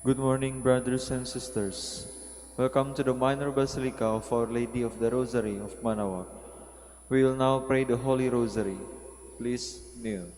Good morning, brothers and sisters. Welcome to the Minor Basilica of Our Lady of the Rosary of Manaoag. We will now pray the Holy Rosary. Please kneel.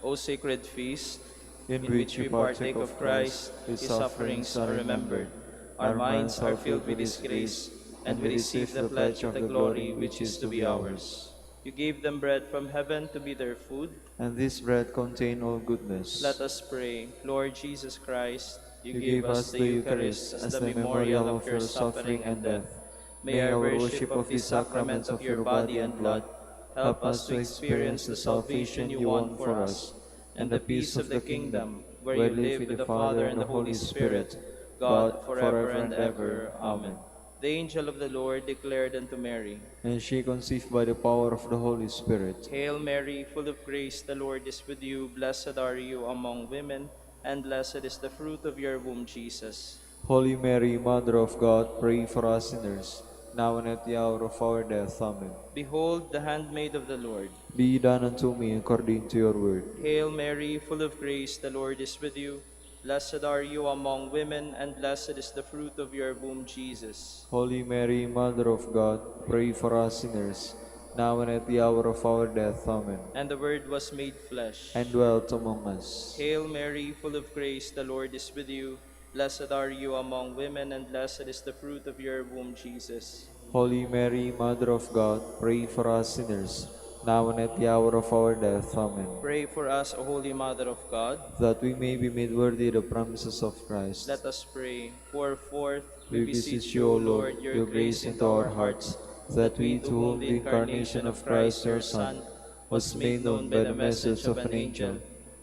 O sacred feast, In in which which we we partake partake of of Christ, Christ, His His sufferings sufferings are are remembered. remembered. Our Our minds minds are are filled filled with with His His grace, grace, and and we we receive receive the the pledge pledge of of the the glory glory which which is is to to be be ours. ours. You gave them bread from heaven to be their food. And this bread contain all Let goodness. us pray. Lord Jesus Christ, you You gave gave us us the the Eucharist Eucharist as as the the memorial memorial of of your your suffering suffering and and death. death. May May our our worship worship of of this these sacrament sacraments of of your your body body and and blood blood help help us us to to experience experience the the salvation salvation you you won won for for us us and and the the peace peace of of the the kingdom, kingdom, where where you live live with with the the Father Father and and the the Holy Holy Spirit, Spirit, God, God, forever forever and and ever. ever. Amen. Amen. The angel of the Lord declared unto Mary, And she conceived by the power of the Holy Spirit. Hail Mary, full of grace, the Lord is with you. Blessed are you among women, and blessed is the fruit of your womb, Jesus. Holy Mary, Mother of God, pray for us sinners, now and at the hour of our death. Amen. Behold the handmaid of the Lord. Be done unto me according to your word. Hail Mary, full of grace, the Lord is with you. Blessed are you among women, and blessed is the fruit of your womb, Jesus. Holy Mary, Mother of God, pray for us sinners, now and at the hour of our death. Amen. And the Word was made flesh. And dwelt among us. Hail Mary, full of grace, the Lord is with you. Blessed are you among women, and blessed is the fruit of your womb, Jesus. Holy Mary, Mother of God, pray for us sinners, now and at the hour of our death. Amen. Pray for us, O Holy Mother of God. That we may be made worthy of the promises of Christ. Let us pray. Pour forth, we We beseech beseech you, you, O O Lord, Lord, your your grace grace into into our our hearts, hearts, that that we, we, to to whom whom the the incarnation incarnation of of Christ, Christ your your Son Son, was was made made known known by by the the message message of of an an angel, angel,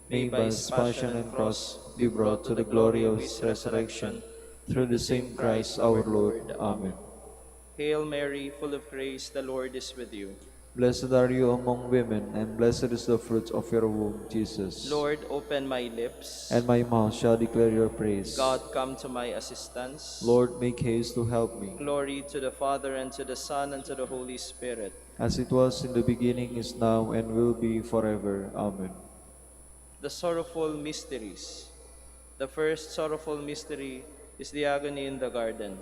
may may by by his his passion passion and and cross cross be be brought brought to to the the glory glory of of his his resurrection, resurrection, through through the the same same Christ Christ our our Lord. Lord. Amen. Amen. Hail Mary, full of grace, the Lord is with you. Blessed are you among women, and blessed is the fruit of your womb, Jesus. Lord, open my lips. And my mouth shall declare your praise. God, come to my assistance. Lord, make haste to help me. Glory to the Father, and to the Son, and to the Holy Spirit. As it was in the beginning, is now, and will be forever. Amen. The sorrowful mysteries. The first sorrowful mystery is the agony in the garden.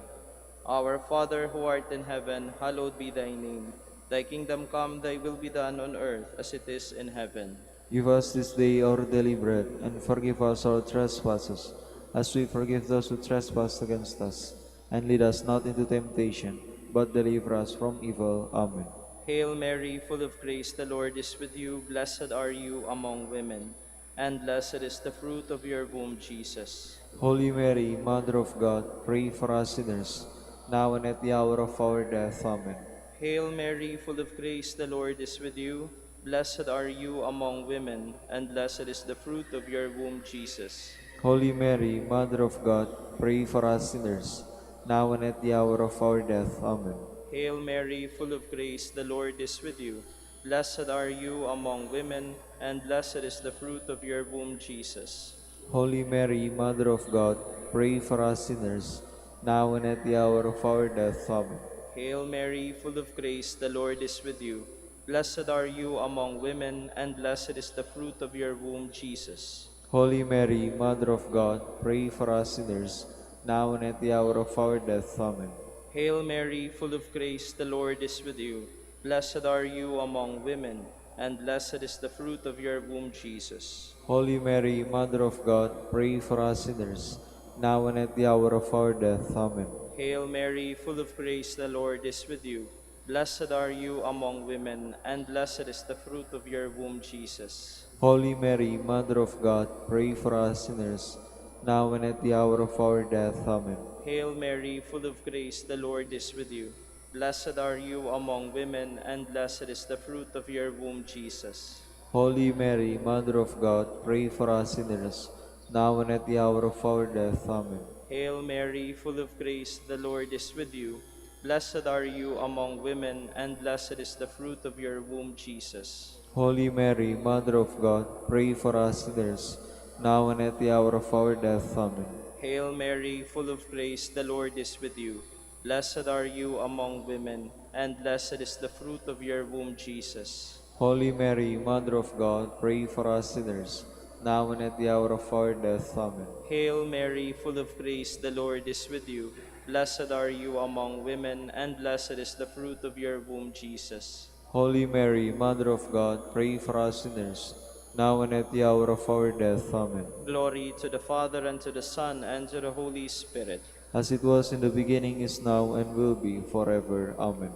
Our Father who art in heaven, hallowed be thy name. Thy kingdom come, thy will be done on earth as it is in heaven. Give us this day our daily bread, and forgive us our trespasses, as we forgive those who trespass against us. And lead us not into temptation, but deliver us from evil. Amen. Hail Mary, full of grace, the Lord is with you. Blessed are you among women, and blessed is the fruit of your womb, Jesus. Holy Mary, Mother of God, pray for us sinners, now and at the hour of our death. Amen. Hail Mary, full of grace, the Lord is with you. Blessed are you among women, and blessed is the fruit of your womb, Jesus. Holy Mary, Mother of God, pray for us sinners, now and at the hour of our death. Amen. Hail Mary, full of grace, the Lord is with you. Blessed are you among women, and blessed is the fruit of your womb, Jesus. Holy Mary, Mother of God, pray for us sinners, now and at the hour of our death. Amen. Hail Mary, full of grace, the Lord is with you. Blessed are you among women, and blessed is the fruit of your womb, Jesus. Holy Mary, Mother of God, pray for us sinners, now and at the hour of our death. Amen. Hail Mary, full of grace, the Lord is with you. Blessed are you among women, and blessed is the fruit of your womb, Jesus. Holy Mary, Mother of God, pray for us sinners, now and at the hour of our death. Amen. Hail Mary, full of grace, the Lord is with you. Blessed are you among women, and blessed is the fruit of your womb, Jesus. Holy Mary, Mother of God, pray for us sinners, now and at the hour of our death. Amen. Hail Mary, full of grace, the Lord is with you. Blessed are you among women, and blessed is the fruit of your womb, Jesus. Holy Mary, Mother of God, pray for us sinners, now and at the hour of our death. Amen. Hail Mary, full of grace, the Lord is with you. Blessed are you among women, and blessed is the fruit of your womb, Jesus. Holy Mary, Mother of God, pray for us sinners, now and at the hour of our death. Amen. Hail Mary, full of grace, the Lord is with you. Blessed are you among women, and blessed is the fruit of your womb, Jesus. Holy Mary, Mother of God, pray for us sinners, now and at the hour of our death. Amen. Hail Mary, full of grace, the Lord is with you. Blessed are you among women, and blessed is the fruit of your womb, Jesus. Holy Mary, Mother of God, pray for us sinners, now and at the hour of our death. Amen. Glory to the Father, and to the Son, and to the Holy Spirit. As it was in the beginning, is now, and will be forever. Amen.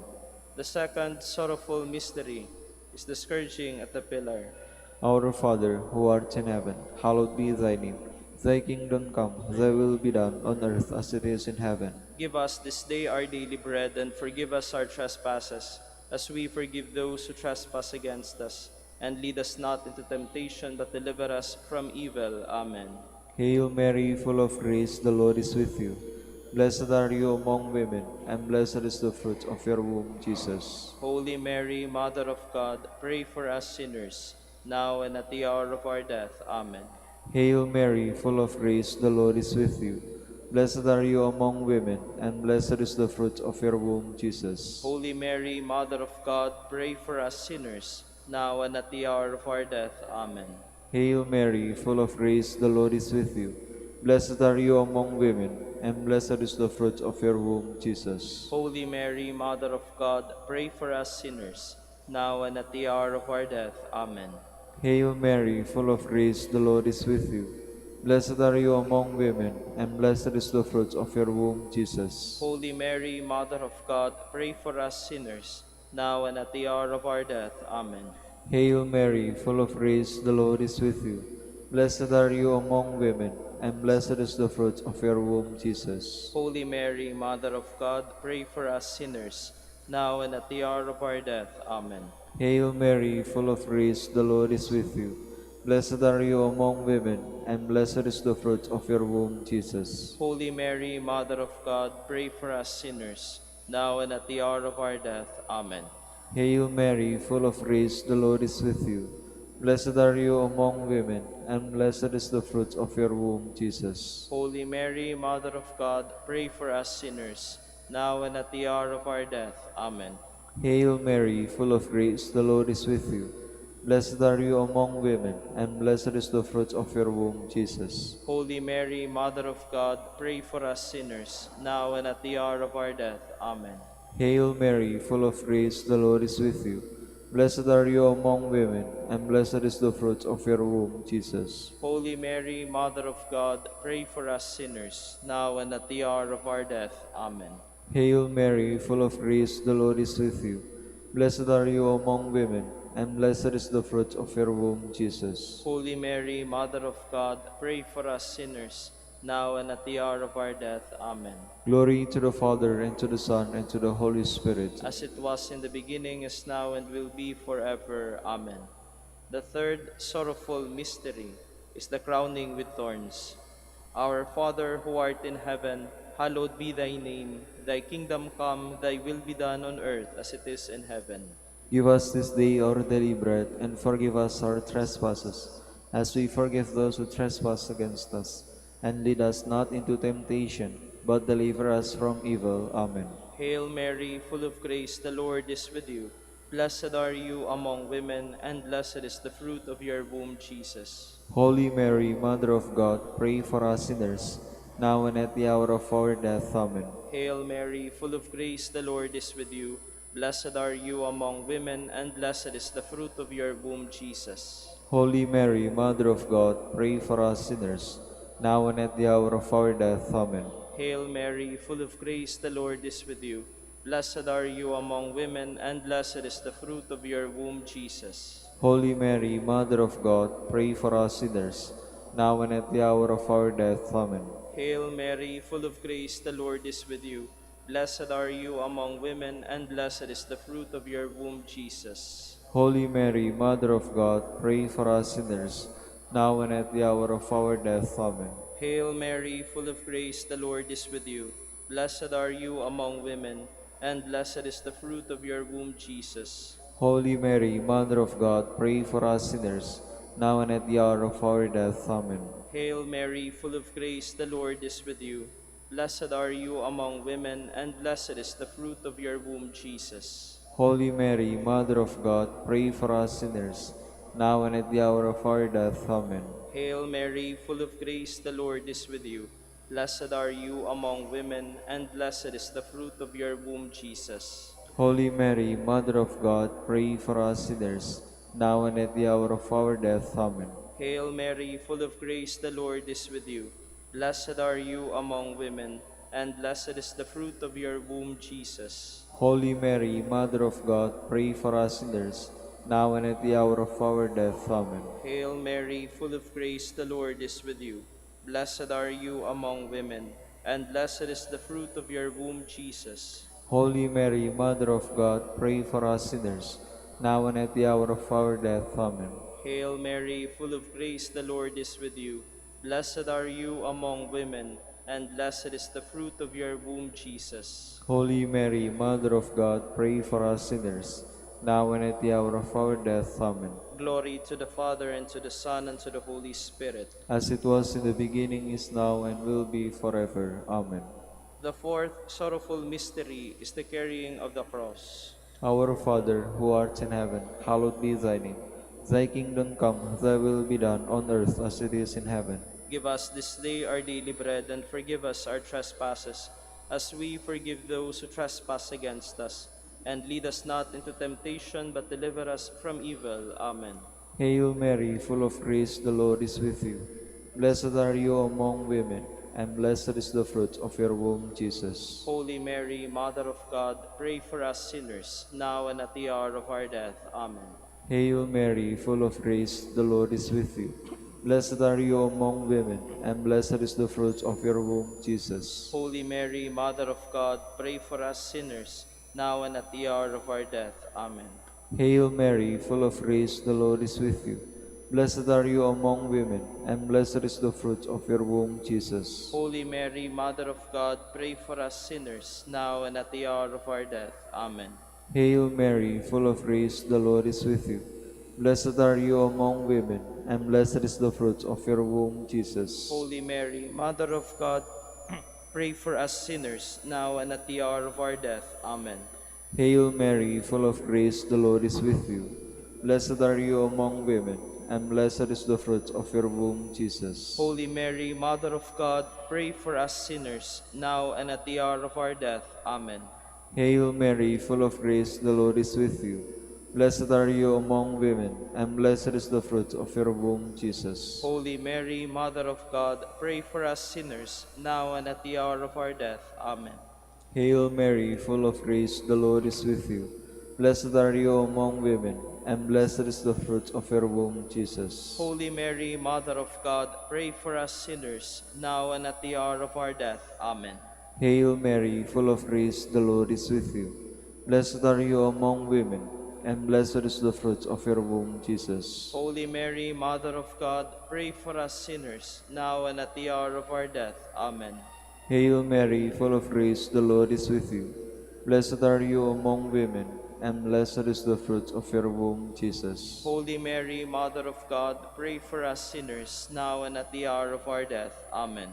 The second sorrowful mystery is the scourging at the pillar. Our Father, who art in heaven, hallowed be thy name. Thy kingdom come, thy will be done, on earth as it is in heaven. Give us this day our daily bread, and forgive us our trespasses, as we forgive those who trespass against us. And lead us not into temptation, but deliver us from evil. Amen. Hail Mary, full of grace, the Lord is with you. Blessed are you among women, and blessed is the fruit of your womb, Jesus. Holy Mary, Mother of God, pray for us sinners, now and at the hour of our death. Amen. Hail Mary, full of grace, the Lord is with you. Blessed are you among women, and blessed is the fruit of your womb, Jesus. Holy Mary, Mother of God, pray for us sinners, now and at the hour of our death. Amen. Hail Mary, full of grace, the Lord is with you. Blessed are you among women, and blessed is the fruit of your womb, Jesus. Holy Mary, Mother of God, pray for us sinners, now and at the hour of our death. Amen. Hail Mary, full of grace, the Lord is with you. Blessed are you among women, and blessed is the fruit of your womb, Jesus. Holy Mary, Mother of God, pray for us sinners, now and at the hour of our death. Amen. Hail Mary, full of grace, the Lord is with you. Blessed are you among women, and blessed is the fruit of your womb, Jesus. Holy Mary, Mother of God, pray for us sinners, now and at the hour of our death. Amen. Hail Mary, full of grace, the Lord is with you. Blessed are you among women, and blessed is the fruit of your womb, Jesus. Holy Mary, Mother of God, pray for us sinners, now and at the hour of our death. Amen. Hail Mary, full of grace, the Lord is with you. Blessed are you among women, and blessed is the fruit of your womb, Jesus. Holy Mary, Mother of God, pray for us sinners, now and at the hour of our death. Amen. Hail Mary, full of grace, the Lord is with you. Blessed are you among women, and blessed is the fruit of your womb, Jesus. Holy Mary, Mother of God, pray for us sinners, now and at the hour of our death. Amen. Hail Mary, full of grace, the Lord is with you. Blessed are you among women, and blessed is the fruit of your womb, Jesus. Holy Mary, Mother of God, pray for us sinners, now and at the hour of our death. Amen. Hail Mary, full of grace, the Lord is with you. Blessed are you among women, and blessed is the fruit of your womb, Jesus. Holy Mary, Mother of God, pray for us sinners, now and at the hour of our death. Amen. Glory to the Father, and to the Son, and to the Holy Spirit. As it was in the beginning, is now, and will be forever. Amen. The third sorrowful mystery is the crowning with thorns. Our Father, who art in heaven, hallowed be thy name. Thy kingdom come, thy will be done on earth as it is in heaven. Give us this day our daily bread, and forgive us our trespasses, as we forgive those who trespass against us. And lead us not into temptation, but deliver us from evil. Amen. Hail Mary, full of grace, the Lord is with you. Blessed are you among women, and blessed is the fruit of your womb, Jesus. Holy Mary, Mother of God, pray for us sinners, now and at the hour of our death. Amen. Hail Mary, full of grace, the Lord is with you. Blessed are you among women, and blessed is the fruit of your womb, Jesus. Holy Mary, Mother of God, pray for us sinners, now and at the hour of our death. Amen. Hail Mary, full of grace, the Lord is with you. Blessed are you among women, and blessed is the fruit of your womb, Jesus. Holy Mary, Mother of God, pray for us sinners, now and at the hour of our death. Amen. Hail Mary, full of grace, the Lord is with you. Blessed are you among women, and blessed is the fruit of your womb, Jesus. Holy Mary, Mother of God, pray for us sinners, now and at the hour of our death. Amen. Hail Mary, full of grace, the Lord is with you. Blessed are you among women, and blessed is the fruit of your womb, Jesus. Holy Mary, Mother of God, pray for us sinners, now and at the hour of our death. Amen. Hail Mary, full of grace, the Lord is with you. Blessed are you among women, and blessed is the fruit of your womb, Jesus. Holy Mary, Mother of God, pray for us sinners, now and at the hour of our death. Amen. Hail Mary, full of grace, the Lord is with you. Blessed are you among women, and blessed is the fruit of your womb, Jesus. Holy Mary, Mother of God, pray for us sinners, now and at the hour of our death. Amen. Hail Mary, full of grace, the Lord is with you. Blessed are you among women, and blessed is the fruit of your womb, Jesus. Holy Mary, Mother of God, pray for us sinners, now and at the hour of our death. Amen. Hail Mary, full of grace, the Lord is with you. Blessed are you among women, and blessed is the fruit of your womb, Jesus. Holy Mary, Mother of God, pray for us sinners, now and at the hour of our death. Amen. Hail Mary, full of grace, the Lord is with you. Blessed are you among women, and blessed is the fruit of your womb, Jesus. Holy Mary, Mother of God, pray for us sinners, now and at the hour of our death. Amen. Glory to the Father, and to the Son, and to the Holy Spirit. As it was in the beginning, is now, and will be forever. Amen. The fourth sorrowful mystery is the carrying of the cross. Our Father, who art in heaven, hallowed be thy name. Thy kingdom come, thy will be done, on earth as it is in heaven. Give us this day our daily bread, and forgive us our trespasses, as we forgive those who trespass against us. And lead us not into temptation, but deliver us from evil. Amen. Hail Mary, full of grace, the Lord is with you. Blessed are you among women, and blessed is the fruit of your womb, Jesus. Holy Mary, Mother of God, pray for us sinners, now and at the hour of our death. Amen. Hail Mary, full of grace, the Lord is with you. Blessed are you among women, and blessed is the fruit of your womb, Jesus. Holy Mary, Mother of God, pray for us sinners, now and at the hour of our death. Amen. Hail Mary, full of grace, the Lord is with you. Blessed are you among women, and blessed is the fruit of your womb, Jesus. Holy Mary, Mother of God, pray for us sinners, now and at the hour of our death. Amen. Hail Mary, full of grace, the Lord is with you. Blessed are you among women, and blessed is the fruit of your womb, Jesus. Holy Mary, Mother of God, pray for us sinners, now and at the hour of our death. Amen. Hail Mary, full of grace, the Lord is with you. Blessed are you among women, and blessed is the fruit of your womb, Jesus. Holy Mary, Mother of God, pray for us sinners, now and at the hour of our death. Amen. Hail Mary, full of grace, the Lord is with you. Blessed are you among women, and blessed is the fruit of your womb, Jesus. Holy Mary, Mother of God, pray for us sinners, now and at the hour of our death. Amen. Hail Mary, full of grace, the Lord is with you. Blessed are you among women, and blessed is the fruit of your womb, Jesus. Holy Mary, Mother of God, pray for us sinners, now and at the hour of our death. Amen. Hail Mary, full of grace, the Lord is with you. Blessed are you among women, and blessed is the fruit of your womb, Jesus. Holy Mary, Mother of God, pray for us sinners, now and at the hour of our death. Amen. Hail Mary, full of grace, the Lord is with you. Blessed are you among women, and blessed is the fruit of your womb, Jesus. Holy Mary, Mother of God, pray for us sinners, now and at the hour of our death. Amen.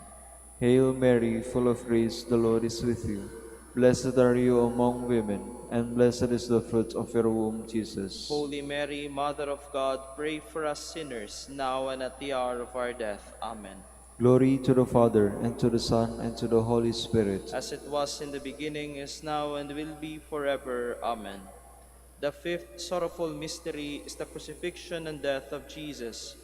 Hail Mary, full of grace, the Lord is with you. Blessed are you among women, and blessed is the fruit of your womb, Jesus. Holy Mary, Mother of God, pray for us sinners, now and at the hour of our death. Amen. Glory to the Father, and to the Son, and to the Holy Spirit. As it was in the beginning, is now, and will be forever. Amen. The fifth sorrowful mystery is the crucifixion and death of Jesus.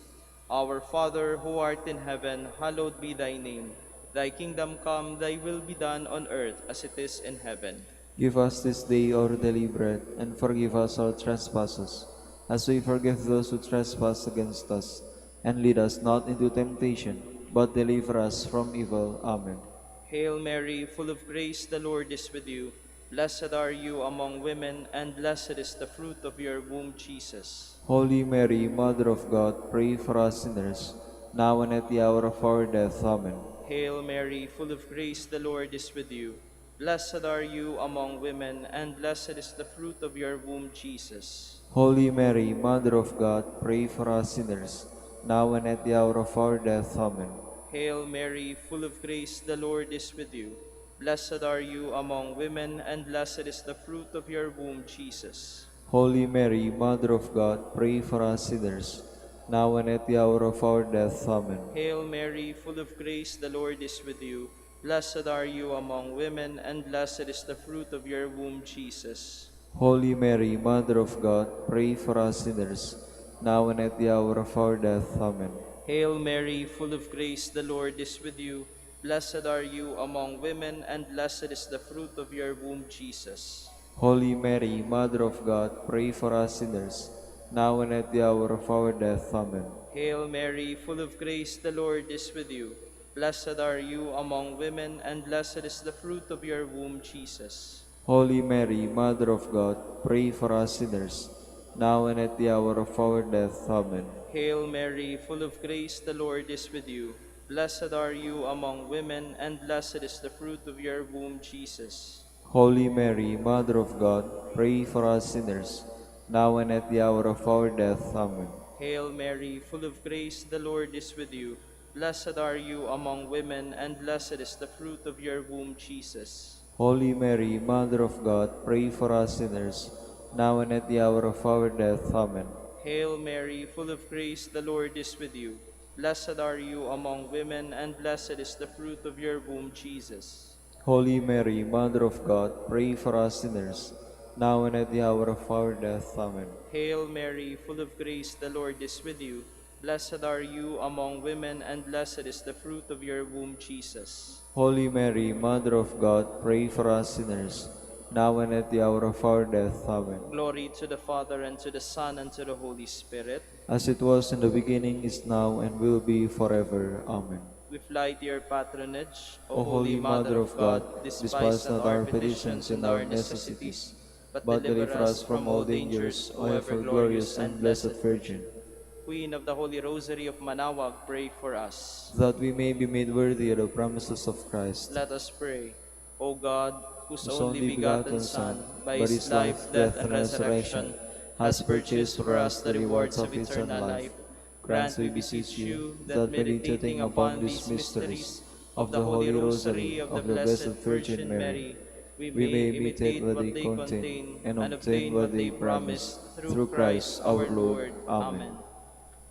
Our Father, who art in heaven, hallowed be thy name. Thy kingdom come, thy will be done on earth as it is in heaven. Give us this day our daily bread, and forgive us our trespasses, as we forgive those who trespass against us. And lead us not into temptation, but deliver us from evil. Amen. Hail Mary, full of grace, the Lord is with you. Blessed are you among women, and blessed is the fruit of your womb, Jesus. Holy Mary, Mother of God, pray for us sinners, now and at the hour of our death. Amen. Hail Mary, full of grace, the Lord is with you. Blessed are you among women, and blessed is the fruit of your womb, Jesus. Holy Mary, Mother of God, pray for us sinners, now and at the hour of our death. Amen. Hail Mary, full of grace, the Lord is with you. Blessed are you among women, and blessed is the fruit of your womb, Jesus. Holy Mary, Mother of God, pray for us sinners, now and at the hour of our death. Amen. Hail Mary, full of grace, the Lord is with you. Blessed are you among women, and blessed is the fruit of your womb, Jesus. Holy Mary, Mother of God, pray for us sinners, now and at the hour of our death. Amen. Hail Mary, full of grace, the Lord is with you. Blessed are you among women, and blessed is the fruit of your womb, Jesus. Holy Mary, Mother of God, pray for us sinners, now and at the hour of our death. Amen. Hail Mary, full of grace, the Lord is with you. Blessed are you among women, and blessed is the fruit of your womb, Jesus. Holy Mary, Mother of God, pray for us sinners, now and at the hour of our death. Amen. Hail Mary, full of grace, the Lord is with you. Blessed are you among women, and blessed is the fruit of your womb, Jesus. Holy Mary, Mother of God, pray for us sinners, now and at the hour of our death. Amen. Hail Mary, full of grace, the Lord is with you. Blessed are you among women, and blessed is the fruit of your womb, Jesus. Holy Mary, Mother of God, pray for us sinners, now and at the hour of our death. Amen. Hail Mary, full of grace, the Lord is with you. Blessed are you among women, and blessed is the fruit of your womb, Jesus. Holy Mary, Mother of God, pray for us sinners, now and at the hour of our death. Amen. Hail Mary, full of grace, the Lord is with you. Blessed are you among women, and blessed is the fruit of your womb, Jesus. Holy Mary, Mother of God, pray for us sinners, now and at the hour of our death. Amen. Glory to the Father, and to the Son, and to the Holy Spirit. As it was in the beginning, is now, and will be forever. Amen. We fly to your patronage, O Holy Mother of God, despise not our petitions and our necessities, but deliver us from all dangers, O ever glorious and blessed Virgin. Queen of the Holy Rosary of Manaoag, pray for us. That we may be made worthy of the promises of Christ. Let us pray. O God, whose Whose only begotten Son, by his life, death, and resurrection, has purchased for us the rewards of eternal life, grant, we beseech you, that meditating upon these mysteries of the Holy Rosary of the Blessed Virgin Mary, we may imitate what they contain and obtain what they promise, through Christ our Lord. Amen.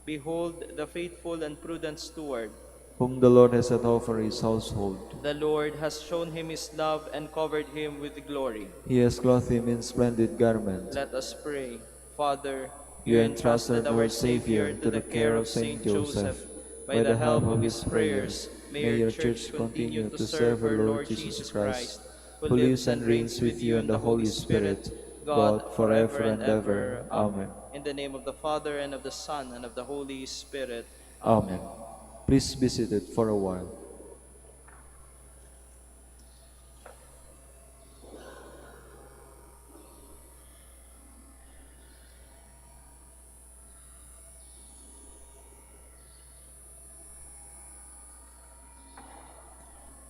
Behold the faithful and prudent steward. Whom the Lord has set over his household. The Lord has shown him his love and covered him with glory. He has clothed him in splendid garment. Let us pray. Father, You entrusted our Savior to the care of Saint Joseph. By the help of his prayers, may your Church continue to serve her Lord Jesus Christ, who lives and reigns with you in the Holy Spirit, God, forever and ever. Amen. In the name of the Father, and of the Son, and of the Holy Spirit. Amen. Please be seated for a while.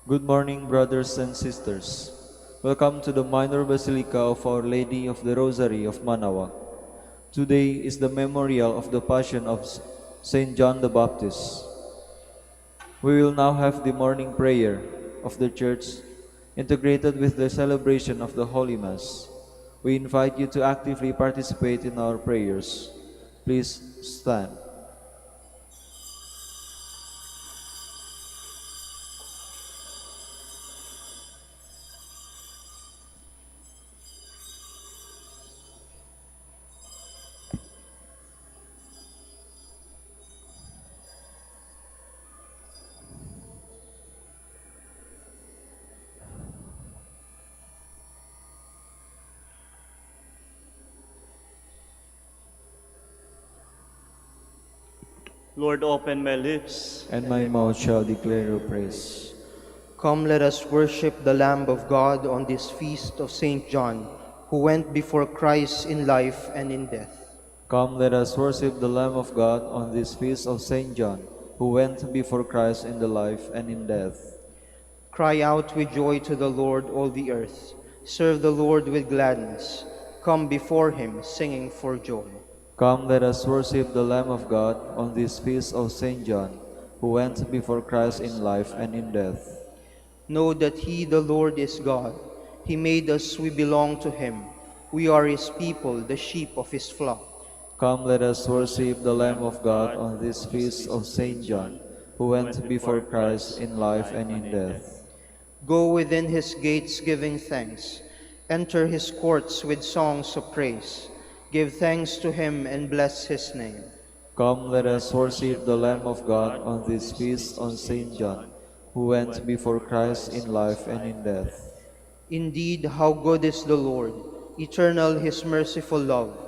Good morning, brothers and sisters. Welcome to the Minor Basilica of Our Lady of the Rosary of Manaoag. Today is the memorial of the Passion of Saint John the Baptist. We will now have the morning prayer of the Church integrated with the celebration of the Holy Mass. We invite you to actively participate in our prayers. Please stand. Lord, open my lips, And my mouth shall declare your praise. Come, let us worship the Lamb of God on this feast of Saint John, who went before Christ in life and in death. Come, let us worship the Lamb of God on this feast of Saint John, who went before Christ in the life and in death. Cry out with joy to the Lord, all the earth. Serve the Lord with gladness. Come before him, singing for joy. Come, let us worship the Lamb of God on this feast of Saint John, who went before Christ in life and in death. Know that he, the Lord, is God. He made us, we belong to him. We are his people, the sheep of his flock. Come, let us worship the Lamb of God on this feast of Saint John, who went before Christ in life and in death. Go within his gates giving thanks. Enter his courts with songs of praise. Give thanks to him and bless his name. Come, let us worship the Lamb of God on this feast on Saint John, who went before Christ in life and in death. Indeed, how good is the Lord, eternal his merciful love.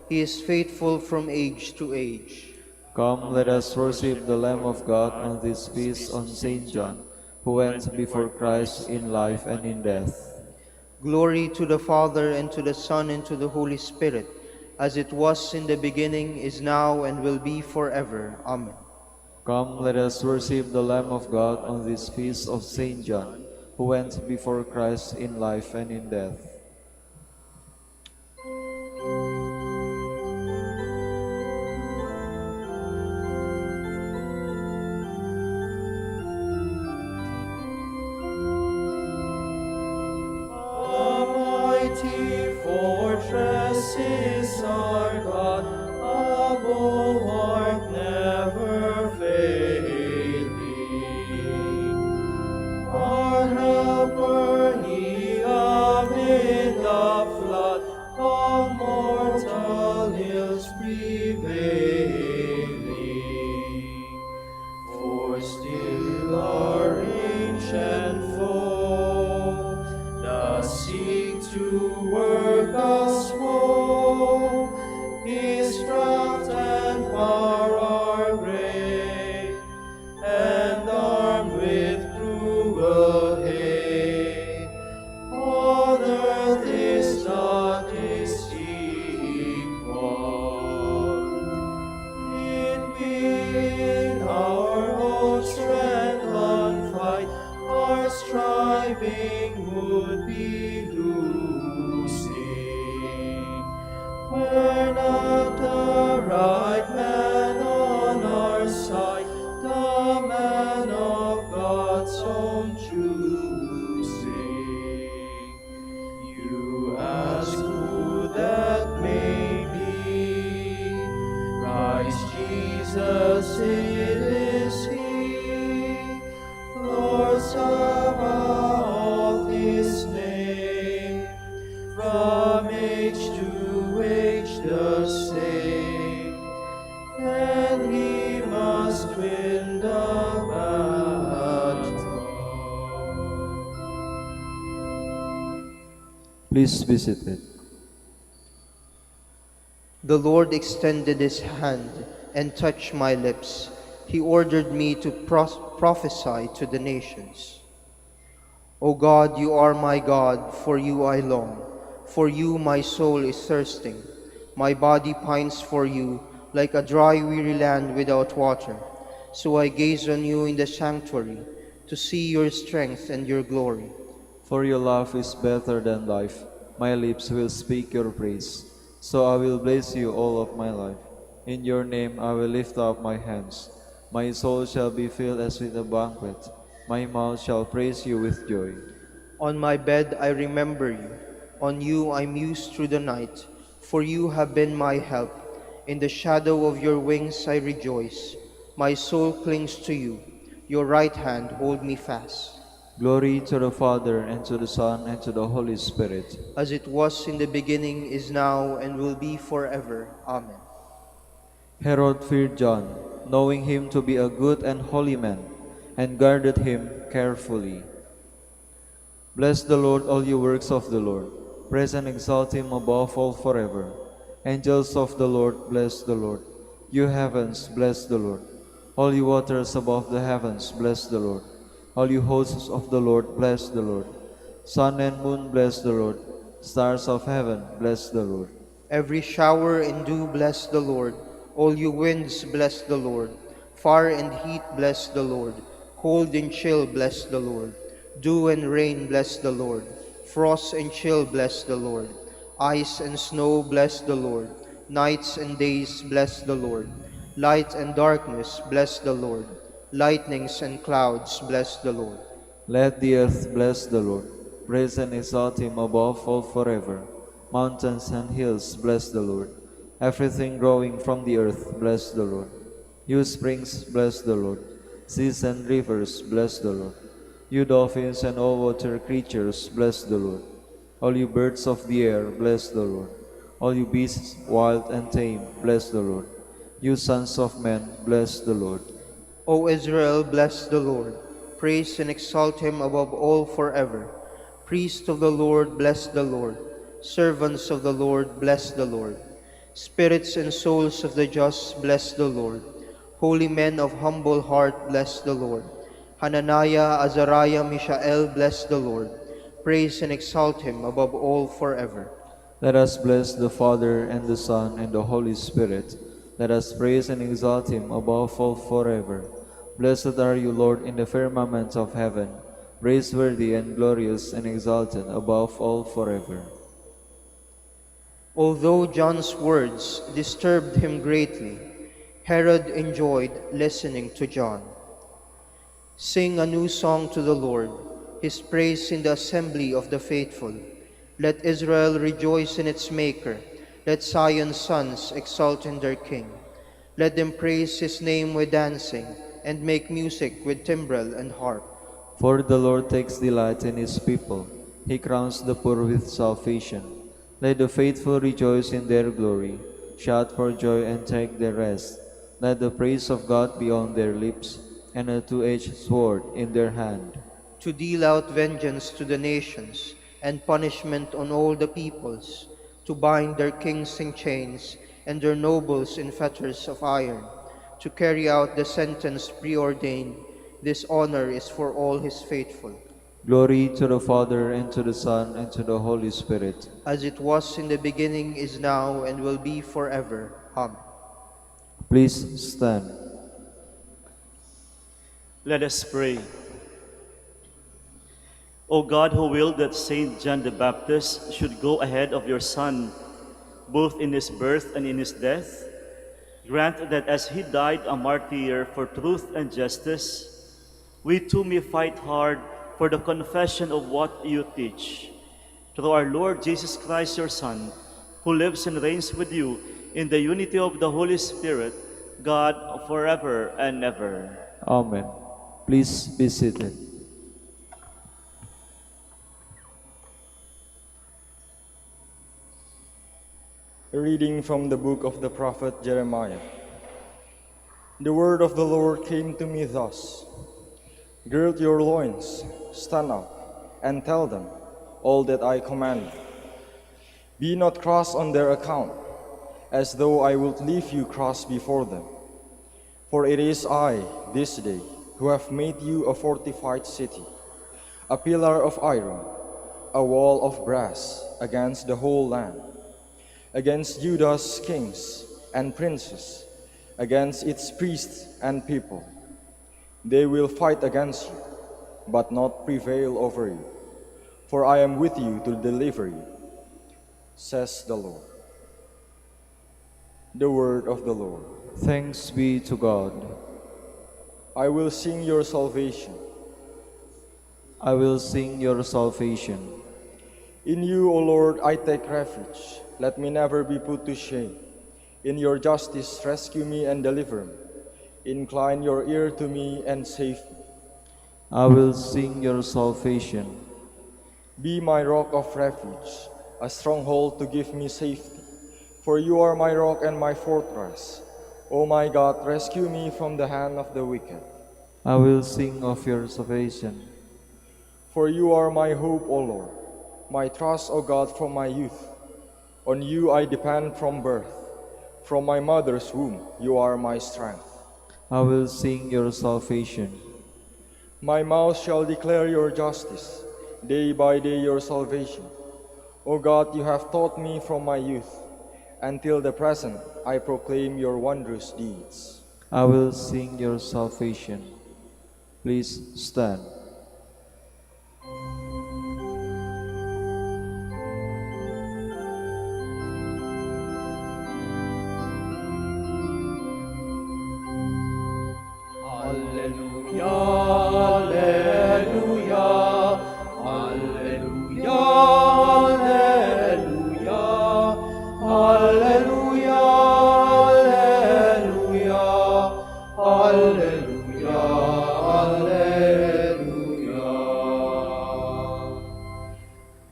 He is faithful from age to age. Come, let us worship the Lamb of God on this feast on Saint John, who went before Christ in life and in death. Glory to the Father, and to the Son, and to the Holy Spirit, as it was in the beginning, is now, and will be forever. Amen. Come, let us worship the Lamb of God on this feast of Saint John, who went before Christ in life and in death. Mighty fortress is our God, a bulwark never failing. Our helper, he amid the flood of mortal ills prevailing. For still our ancient foe does seek to work us woe. His craft and power are great, and armed with cruel hate. On earth is not his equal. It being our whole strength on fight, our striving would be losing. Were not the right man on our side, the man of God's own choosing. You ask who that may be. Christ Jesus, it is He. Lord Sabaoth, His name. From age to age the same. And He must win the battle. Please be seated. The Lord extended his hand and touched my lips. He ordered me to prophesy to the nations. O God, you are my God, for you I long. For you my soul is thirsting. My body pines for you, like a dry, weary land without water. So I gaze on you in the sanctuary, to see your strength and your glory. For your love is better than life. My lips will speak your praise. So I will bless you all of my life. In your name I will lift up my hands. My soul shall be filled as with a banquet. My mouth shall praise you with joy. On my bed I remember you. On you I muse through the night. For you have been my help. In the shadow of your wings I rejoice. My soul clings to you. Your right hand hold me fast. Glory to the Father, and to the Son, and to the Holy Spirit. As it was in the beginning, is now, and will be forever. Amen. Herod feared John, knowing him to be a good and holy man, and guarded him carefully. Bless the Lord, all you works of the Lord. Praise and exalt him above all forever. Angels of the Lord, bless the Lord. You heavens, bless the Lord. All you waters above the heavens, bless the Lord. All you hosts of the Lord, bless the Lord. Sun and moon, bless the Lord. Stars of heaven, bless the Lord. Every shower and dew, bless the Lord. All you winds, bless the Lord. Fire and heat, bless the Lord. Cold and chill, bless the Lord. Dew and rain, bless the Lord. Frost and chill, bless the Lord. Ice and snow, bless the Lord. Nights and days, bless the Lord. Light and darkness, bless the Lord. Lightnings and clouds, bless the Lord. Let the earth bless the Lord. Praise and exalt him above all forever. Mountains and hills, bless the Lord. Everything growing from the earth, bless the Lord. You springs, bless the Lord. Seas and rivers, bless the Lord. You dolphins and all water creatures, bless the Lord. All you birds of the air, bless the Lord. All you beasts, wild and tame, bless the Lord. You sons of men, bless the Lord. O Israel, bless the Lord. Praise and exalt him above all forever. Priests of the Lord, bless the Lord. Servants of the Lord, bless the Lord. Spirits and souls of the just, bless the Lord. Holy men of humble heart, bless the Lord. Hananiah, Azariah, Mishael, bless the Lord. Praise and exalt him above all forever. Let us bless the Father, and the Son, and the Holy Spirit. Let us praise and exalt him above all forever. Blessed are you, Lord, in the firmament of heaven, praiseworthy and glorious and exalted above all forever. Although John's words disturbed him greatly, Herod enjoyed listening to John. Sing a new song to the Lord, his praise in the assembly of the faithful. Let Israel rejoice in its Maker. Let Zion's sons exult in their King. Let them praise his name with dancing, and make music with timbrel and harp. For the Lord takes delight in his people. He crowns the poor with salvation. Let the faithful rejoice in their glory. Shout for joy and take their rest. Let the praise of God be on their lips, and a two-edged sword in their hand, to deal out vengeance to the nations, and punishment on all the peoples, to bind their kings in chains, and their nobles in fetters of iron, to carry out the sentence preordained. This honor is for all his faithful. Glory to the Father, and to the Son, and to the Holy Spirit. As it was in the beginning, is now, and will be forever. Amen. Please stand. Let us pray. O God, who willed that Saint John the Baptist should go ahead of your Son, both in his birth and in his death, grant that as he died a martyr for truth and justice, we too may fight hard for the confession of what you teach. Through our Lord Jesus Christ, your Son, who lives and reigns with you in the unity of the Holy Spirit, God, forever and ever. Amen. Please be seated. A reading from the book of the prophet Jeremiah. The word of the Lord came to me thus: Gird your loins, stand up, and tell them all that I command you. Be not cross on their account, as though I would leave you cross before them. For it is I, this day, who have made you a fortified city, a pillar of iron, a wall of brass against the whole land, against Judah's kings and princes, against its priests and people. They will fight against you, but not prevail over you, for I am with you to deliver you, says the Lord. The word of the Lord. Thanks be to God. I will sing your salvation. I will sing your salvation. In you, O Lord, I take refuge. Let me never be put to shame. In your justice, rescue me and deliver me. Incline your ear to me and save me. I will sing your salvation. Be my rock of refuge, a stronghold to give me safety. For you are my rock and my fortress. O my God, rescue me from the hand of the wicked. I will sing of your salvation. For you are my hope, O Lord, my trust, O God, from my youth. On you I depend from birth. From my mother's womb you are my strength. I will sing your salvation. My mouth shall declare your justice, day by day your salvation. O God, you have taught me from my youth. Until the present, I proclaim your wondrous deeds. I will sing your salvation. Please stand. Alleluia, alleluia, alleluia,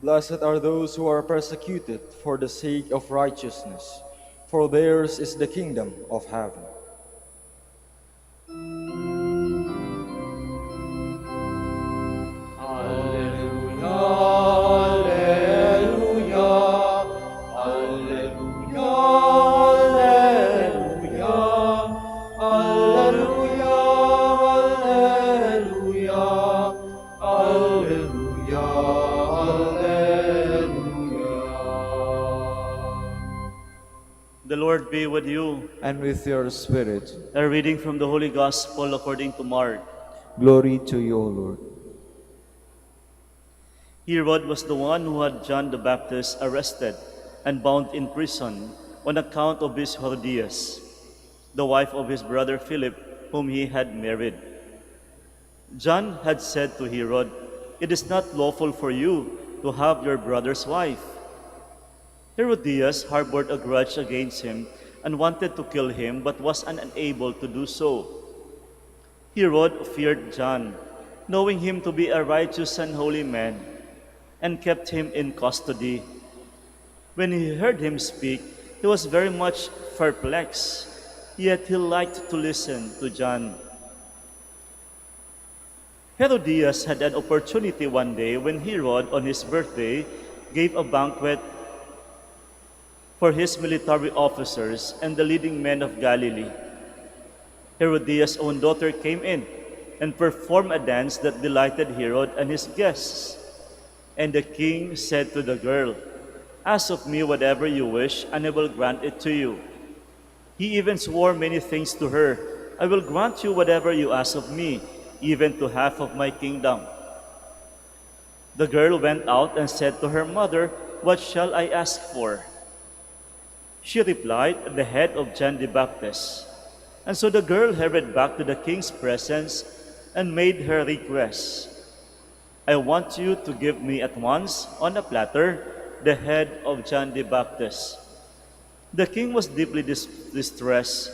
Blessed are those who are persecuted for the sake of righteousness, for theirs is the kingdom of heaven. The Lord be with you. And with your spirit. A reading from the Holy Gospel according to Mark. Glory to you, O Lord. Herod was the one who had John the Baptist arrested and bound in prison on account of his Herodias, the wife of his brother Philip, whom he had married. John had said to Herod, "It is not lawful for you to have your brother's wife." Herodias harbored a grudge against him and wanted to kill him, but was unable to do so. Herod feared John, knowing him to be a righteous and holy man, and kept him in custody. When he heard him speak, he was very much perplexed, yet he liked to listen to John. Herodias had an opportunity one day when Herod, on his birthday, gave a banquet for his military officers and the leading men of Galilee. Herodias' own daughter came in and performed a dance that delighted Herod and his guests. And the king said to the girl, "Ask of me whatever you wish, and I will grant it to you." He even swore many things to her. "I will grant you whatever you ask of me, even to half of my kingdom." The girl went out and said to her mother, "What shall I ask for?" She replied, "The head of John the Baptist." And so the girl hurried back to the king's presence and made her request. "I want you to give me at once, on a platter, the head of John the Baptist." The king was deeply distressed,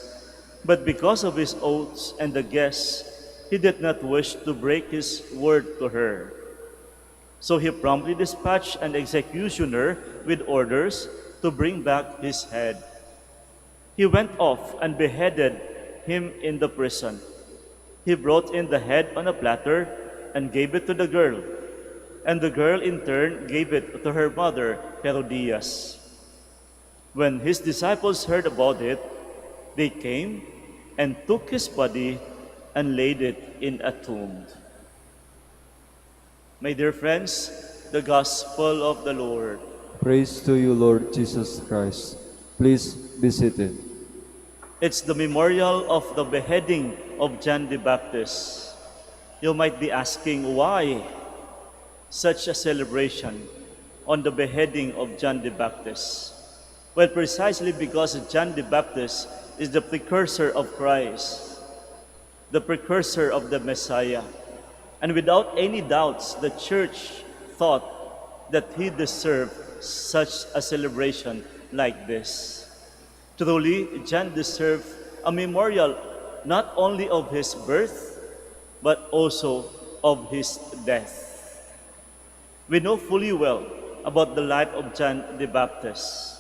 but because of his oaths and the guests, he did not wish to break his word to her. So he promptly dispatched an executioner with orders to bring back his head. He went off and beheaded him in the prison. He brought in the head on a platter and gave it to the girl, and the girl in turn gave it to her mother, Herodias. When his disciples heard about it, they came and took his body and laid it in a tomb. My dear friends, the Gospel of the Lord. Praise to you, Lord Jesus Christ. Please be seated. It's the memorial of the beheading of John the Baptist. You might be asking, why such a celebration on the beheading of John the Baptist? Well, precisely because John the Baptist is the precursor of Christ, the precursor of the Messiah. And without any doubts, the church thought that he deserved such a celebration like this. Truly, John deserved a memorial not only of his birth, but also of his death. We know fully well about the life of John the Baptist.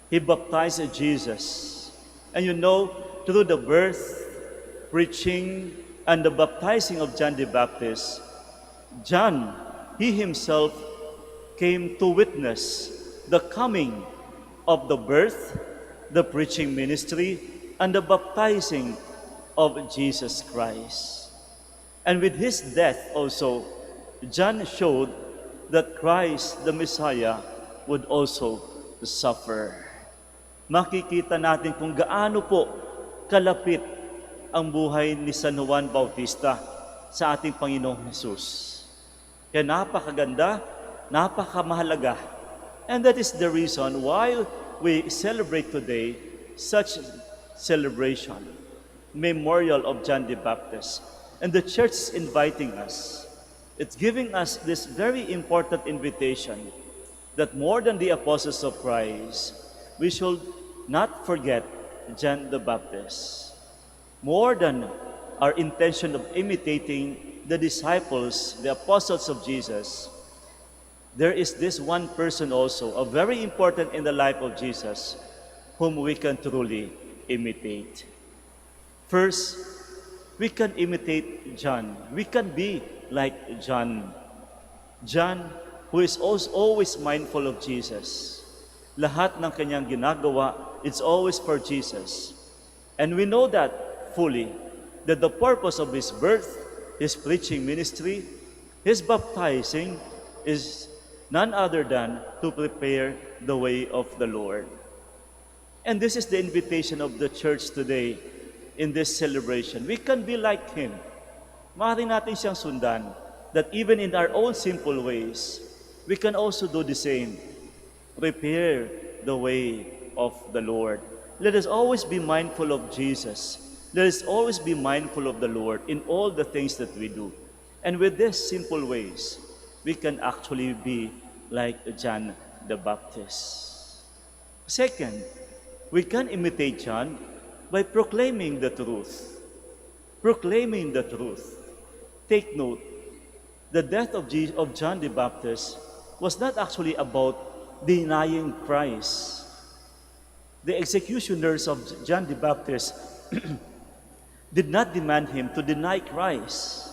He baptized Jesus. And you know, through the birth, preaching, and the baptizing of John the Baptist, John, he himself came to witness the coming of the birth, the preaching ministry, and the baptizing of Jesus Christ. And with his death also, John showed that Christ, the Messiah, would also suffer. Makikita natin kung gaano po kalapit ang buhay ni San Juan Bautista sa ating Panginoong Hesus. Kaya napakaganda, napakamahalaga. And that is the reason why we celebrate today such celebration, memorial of John the Baptist. And the church is inviting us. It's giving us this very important invitation that more than the apostles of Christ, we should not forget John the Baptist. More than our intention of imitating the disciples, the apostles of Jesus, there is this one person also, a very important in the life of Jesus, whom we can truly imitate. First, we can imitate John. We can be like John. John, who is always mindful of Jesus. Lahat ng kanyang ginagawa, it's always for Jesus. And we know that fully, that the purpose of his birth, his preaching ministry, his baptizing is none other than to prepare the way of the Lord. And this is the invitation of the church today in this celebration. We can be like him. Maaari natin siyang sundan, that even in our own simple ways, we can also do the same. Prepare the way of the Lord. Let us always be mindful of Jesus. Let us always be mindful of the Lord in all the things that we do. And with these simple ways, we can actually be like John the Baptist. Second, we can imitate John by proclaiming the truth. Proclaiming the truth. Take note, the death of John the Baptist was not actually about denying Christ. The executioners of John the Baptist did not demand him to deny Christ.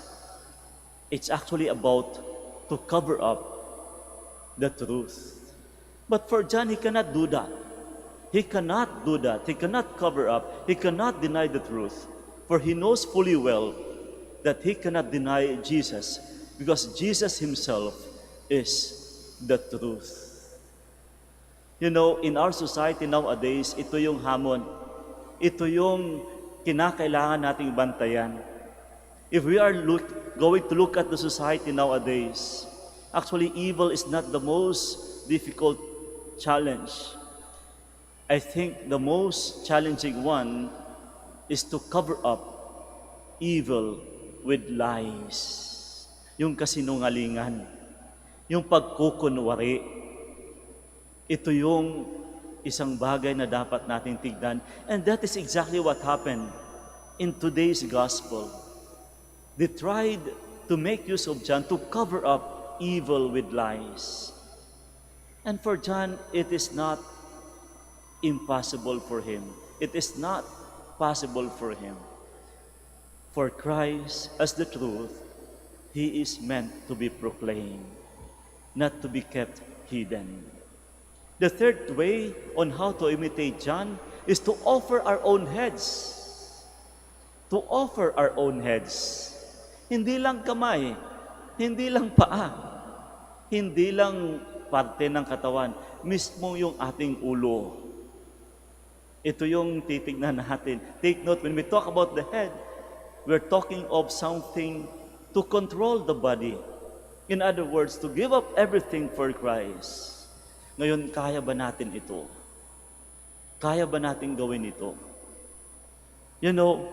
It's actually about to cover up the truth. But for John, he cannot do that. He cannot do that. He cannot cover up. He cannot deny the truth. For he knows fully well that he cannot deny Jesus because Jesus himself is the truth. You know, in our society nowadays, ito yung hamon. Ito yung kinakailangan nating bantayan. If we are going to look at the society nowadays, actually evil is not the most difficult challenge. I think the most challenging one is to cover up evil with lies. Yung kasinungalingan, yung pagkukunwari. Ito yung isang bagay na dapat nating tignan. And that is exactly what happened in today's gospel. They tried to make use of John to cover up evil with lies. And for John, it is not impossible for him. It is not possible for him. For Christ, as the truth, he is meant to be proclaimed, not to be kept hidden. The third way on how to imitate John is to offer our own heads. To offer our own heads. Hindi lang kamay, hindi lang paa, hindi lang parte ng katawan, mismo yung ating ulo. Ito yung titignan natin. Take note, when we talk about the head, we're talking of something to control the body. In other words, to give up everything for Christ. Ngayon, kaya ba natin ito? Kaya ba natin gawin ito? You know,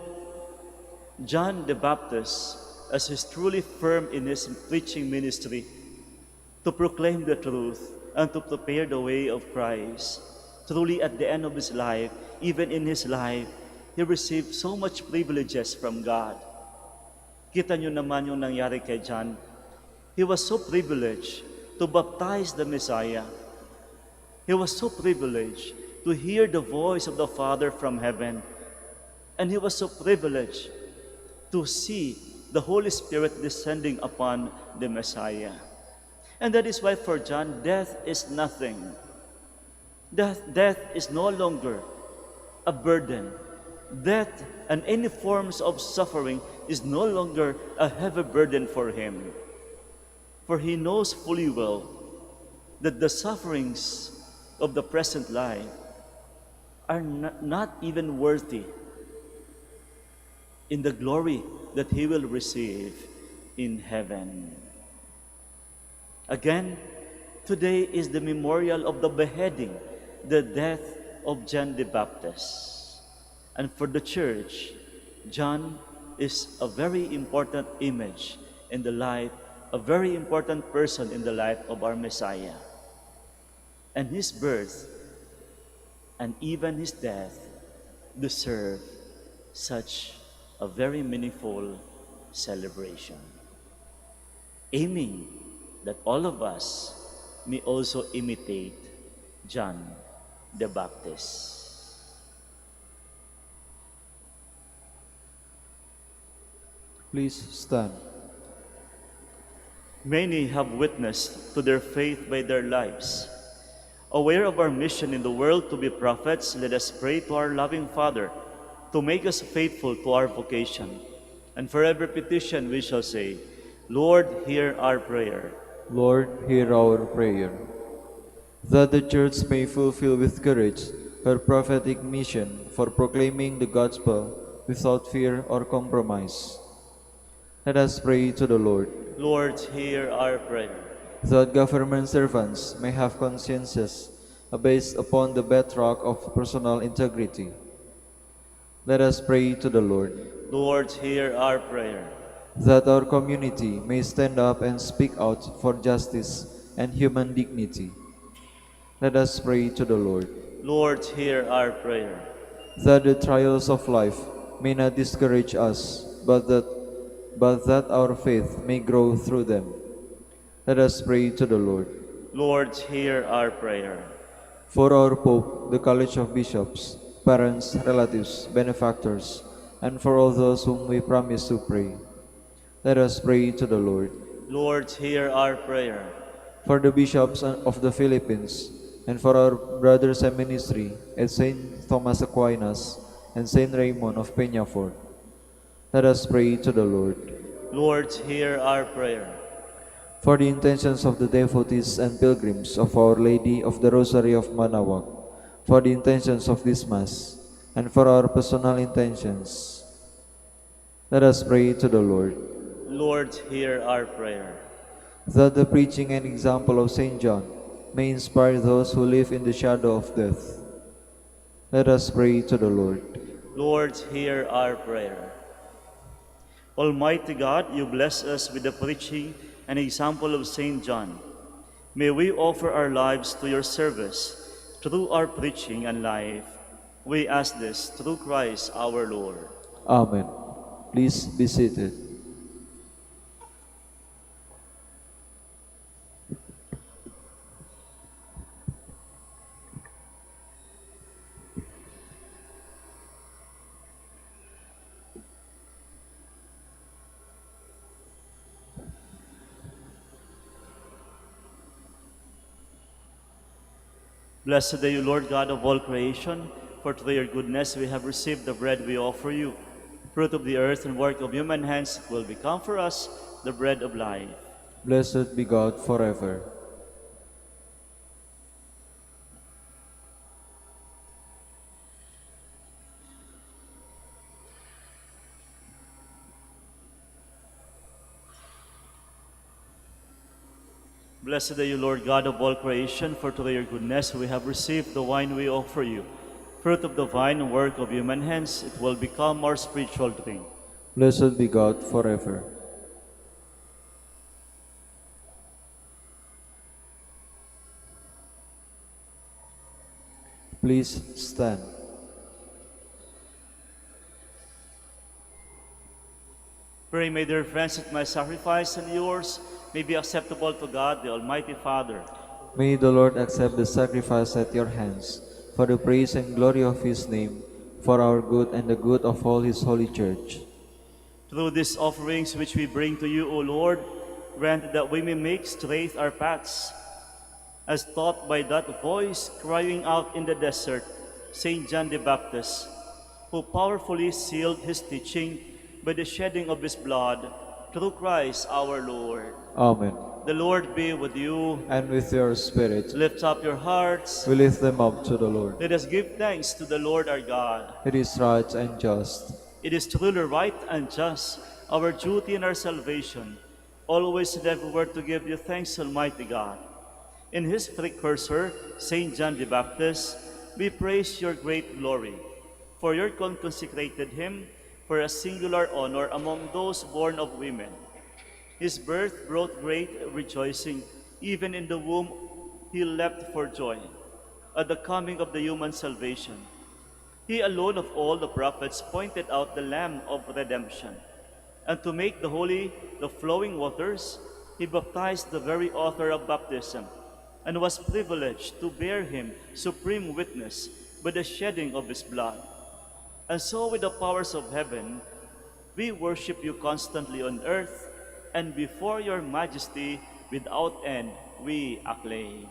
John the Baptist, as he's truly firm in his preaching ministry, to proclaim the truth and to prepare the way of Christ, truly at the end of his life, even in his life, he received so much privileges from God. Kita nyo naman yung nangyari kay John. He was so privileged to baptize the Messiah. He was so privileged to hear the voice of the Father from heaven. And he was so privileged to see the Holy Spirit descending upon the Messiah. And that is why for John, death is nothing. Death is no longer a burden. Death and any forms of suffering is no longer a heavy burden for him. For he knows fully well that the sufferings of the present life are not even worthy in the glory that he will receive in heaven. Again, today is the memorial of the beheading, the death of John the Baptist. And for the church, John is a very important image in the life, a very important person in the life of our Messiah. And his birth and even his death deserve such a very meaningful celebration. Aiming that all of us may also imitate John the Baptist. Please stand. Many have witnessed to their faith by their lives. Aware of our mission in the world to be prophets, let us pray to our loving Father to make us faithful to our vocation. And for every petition we shall say, Lord, hear our prayer. Lord, hear our prayer. That the Church may fulfill with courage her prophetic mission for proclaiming the gospel without fear or compromise. Let us pray to the Lord. Lord, hear our prayer. That government servants may have consciences based upon the bedrock of personal integrity. Let us pray to the Lord. Lord, hear our prayer. That our community may stand up and speak out for justice and human dignity. Let us pray to the Lord. Lord, hear our prayer. That the trials of life may not discourage us, but that our faith may grow through them. Let us pray to the Lord. Lord, hear our prayer. For our Pope, the College of Bishops, parents, relatives, benefactors, and for all those whom we promise to pray, let us pray to the Lord. Lord, hear our prayer. For the bishops of the Philippines, and for our brothers and ministry at St. Thomas Aquinas and St. Raymond of Peñafort, let us pray to the Lord. Lord, hear our prayer. For the intentions of the devotees and pilgrims of Our Lady of the Rosary of Manaoag, for the intentions of this Mass, and for our personal intentions, let us pray to the Lord. Lord, hear our prayer. That the preaching and example of St. John may inspire those who live in the shadow of death. Let us pray to the Lord. Lord, hear our prayer. Almighty God, you bless us with the preaching and example of St. John. May we offer our lives to your service through our preaching and life. We ask this through Christ our Lord. Amen. Please be seated. Blessed are you, Lord God of all creation, for through your goodness we have received the bread we offer you. Fruit of the earth and work of human hands will become for us the bread of life. Blessed be God forever. Blessed are you, Lord God of all creation, for through your goodness we have received the wine we offer you. Fruit of the vine and work of human hands, it will become our spiritual drink. Blessed be God forever. Please stand. Pray, my dear friends, that my sacrifice and yours may be acceptable to God, the Almighty Father. May the Lord accept the sacrifice at your hands, for the praise and glory of his name, for our good and the good of all his holy church. Through these offerings which we bring to you, O Lord, grant that we may make straight our paths, as taught by that voice crying out in the desert, St. John the Baptist, who powerfully sealed his teaching by the shedding of his blood, through Christ our Lord. Amen. The Lord be with you. And with your spirit, Lift up your hearts. we lift them up to the Lord. Let us give thanks to the Lord our God. It is right and just. It is truly right and just, our duty and our salvation, always and everywhere to give you thanks, Almighty God. In his precursor, St. John the Baptist, we praise your great glory. For your consecrated him for a singular honor among those born of women. His birth brought great rejoicing. Even in the womb he leapt for joy at the coming of the human salvation. He alone of all the prophets pointed out the Lamb of redemption. And to make the holy the flowing waters, he baptized the very author of baptism, and was privileged to bear him supreme witness by the shedding of his blood. And so, with the powers of heaven, we worship you constantly on earth, and before your majesty without end we acclaim.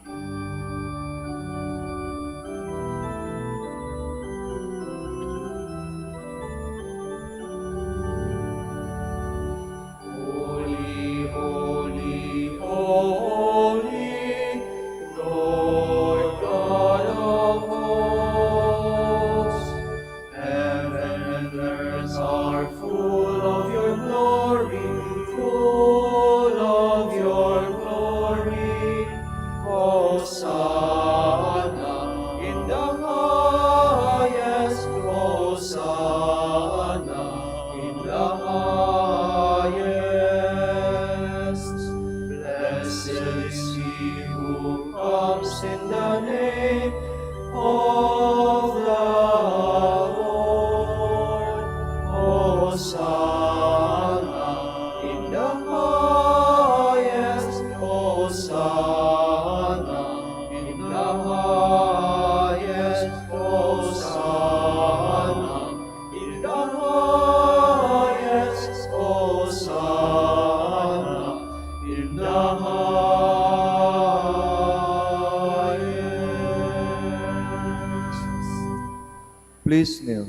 Please kneel.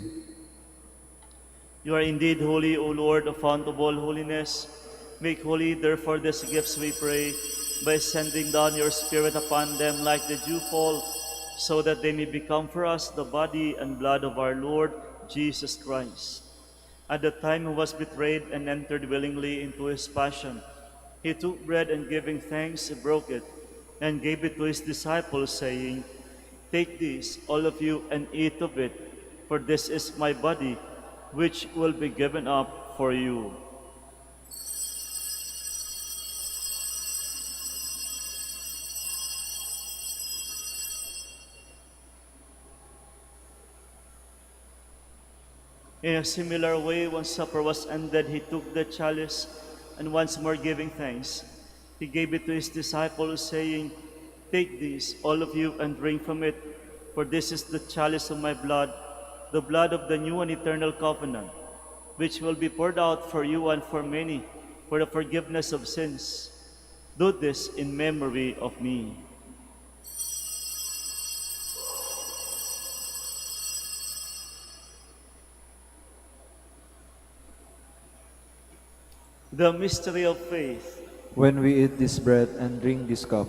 You are indeed holy, O Lord, the fount of all holiness. Make holy, therefore, these gifts, we pray, by sending down your Spirit upon them like the dewfall, so that they may become for us the body and blood of our Lord Jesus Christ. At the time he was betrayed and entered willingly into his passion, he took bread and giving thanks, he broke it and gave it to his disciples, saying, "Take this, all of you, and eat of it, for this is my body, which will be given up for you." In a similar way, when supper was ended, he took the chalice, and once more giving thanks, he gave it to his disciples, saying, "Take this, all of you, and drink from it, for this is the chalice of my blood, the blood of the new and eternal covenant, which will be poured out for you and for many for the forgiveness of sins. Do this in memory of me." The mystery of faith. When we eat this bread and drink this cup,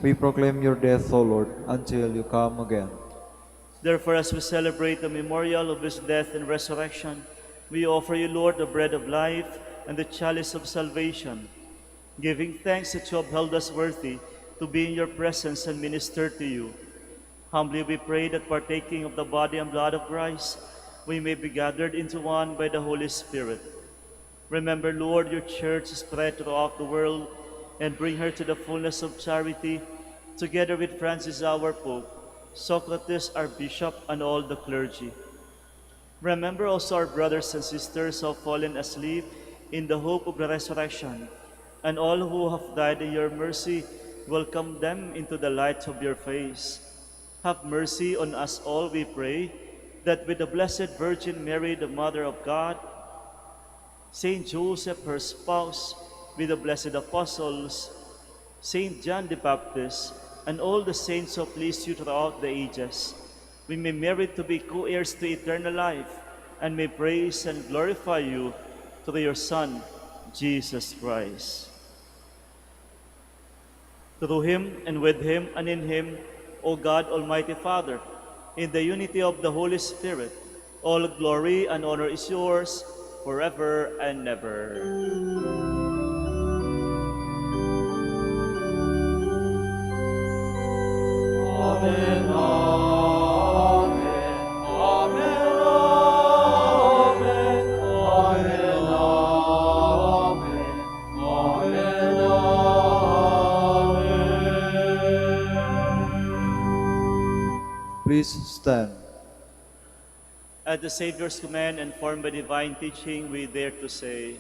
we proclaim your death, O Lord, until you come again. Therefore, as we celebrate the memorial of his death and resurrection, we offer you, Lord, the bread of life and the chalice of salvation, giving thanks that you have held us worthy to be in your presence and minister to you. Humbly we pray that partaking of the body and blood of Christ, we may be gathered into one by the Holy Spirit. Remember, Lord, your church spread throughout the world, and bring her to the fullness of charity, together with Francis our Pope, Socrates our Bishop, and all the clergy. Remember also our brothers and sisters who have fallen asleep in the hope of the resurrection, and all who have died in your mercy, welcome them into the light of your face. Have mercy on us all, we pray, that with the Blessed Virgin Mary, the Mother of God, Saint Joseph, her spouse, with the blessed apostles, Saint John the Baptist, and all the saints who please you throughout the ages, we may merit to be co-heirs to eternal life, and may praise and glorify you through your Son, Jesus Christ. Through him, and with him, and in him, O God, Almighty Father, in the unity of the Holy Spirit, all glory and honor is yours, forever and ever. Amen, amen, amen, amen, amen, amen, amen. Please stand. At the Savior's command and formed by divine teaching, we dare to say,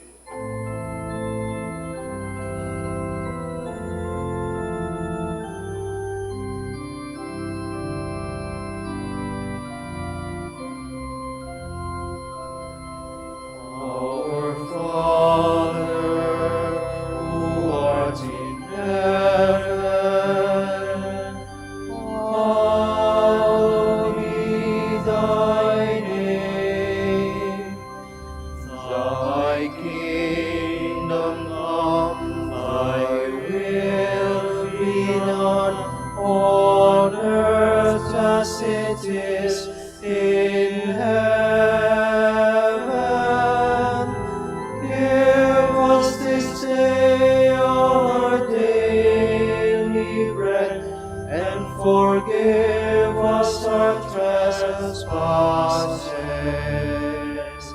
trespasses,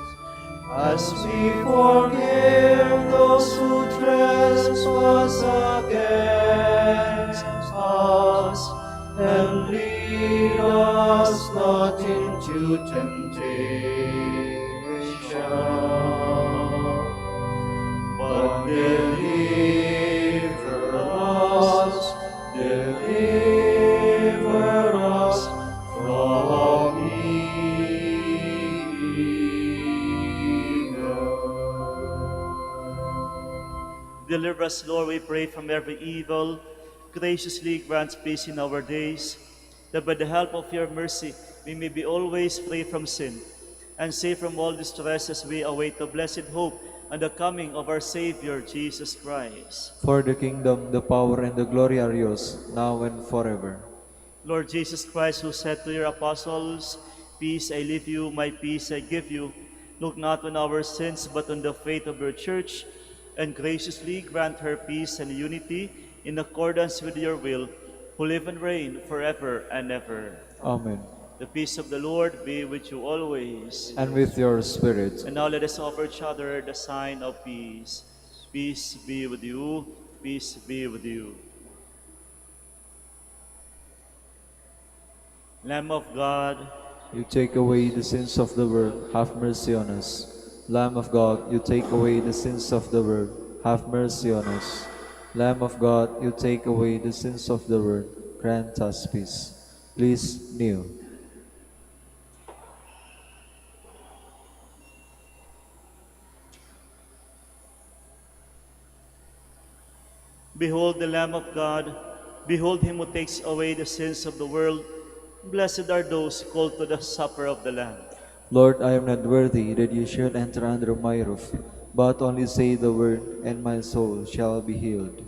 as we forgive those who trespass against us, and lead us not into temptation, but deliver us from evil. Deliver us, Lord, we pray, from every evil. Graciously grant peace in our days, that by the help of your mercy we may be always free from sin, and safe from all distress as we await the blessed hope and the coming of our Savior, Jesus Christ. For the kingdom, the power, and the glory are yours, now and forever. Lord Jesus Christ, who said to your apostles, "Peace I leave you, my peace I give you," look not on our sins, but on the faith of your church, and graciously grant her peace and unity in accordance with your will, who live and reign forever and ever. Amen. The peace of the Lord be with you always. And with your spirit. And now let us offer each other the sign of peace. Peace be with you. Peace be with you. Lamb of God, You take away the sins of the world, have mercy on us. Lamb of God, you take away the sins of the world, have mercy on us. Lamb of God, you take away the sins of the world, grant us peace. Please kneel. behold the Lamb of God, behold him who takes away the sins of the world. Blessed are those called to the supper of the Lamb. Lord, I am not worthy that you should enter under my roof, but only say the word, and my soul shall be healed.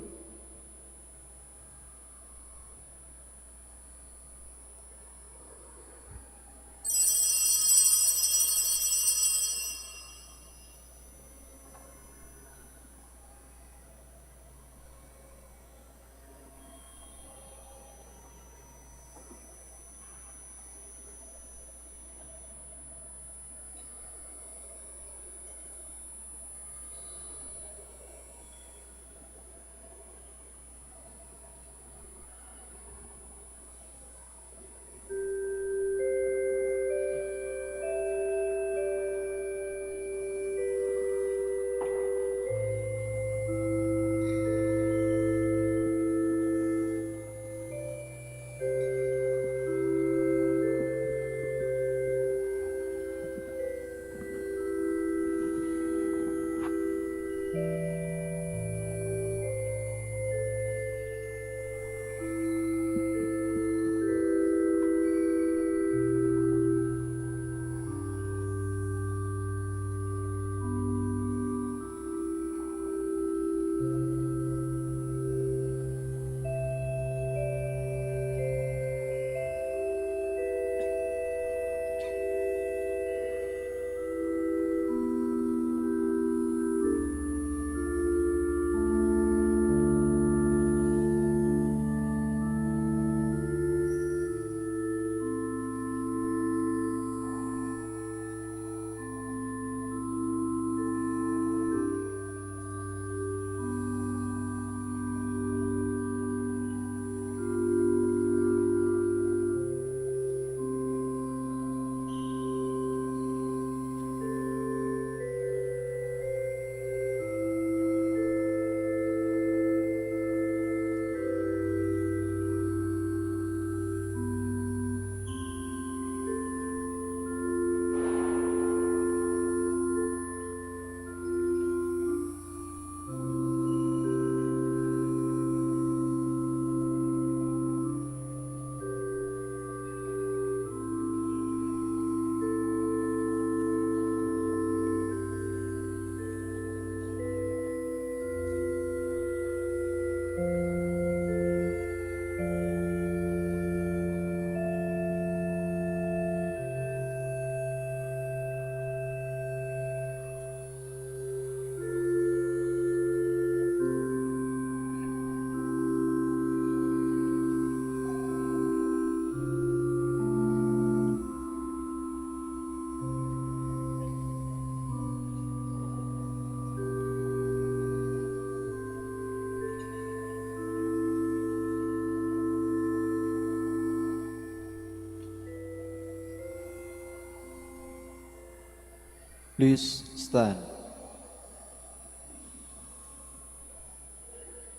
Please stand.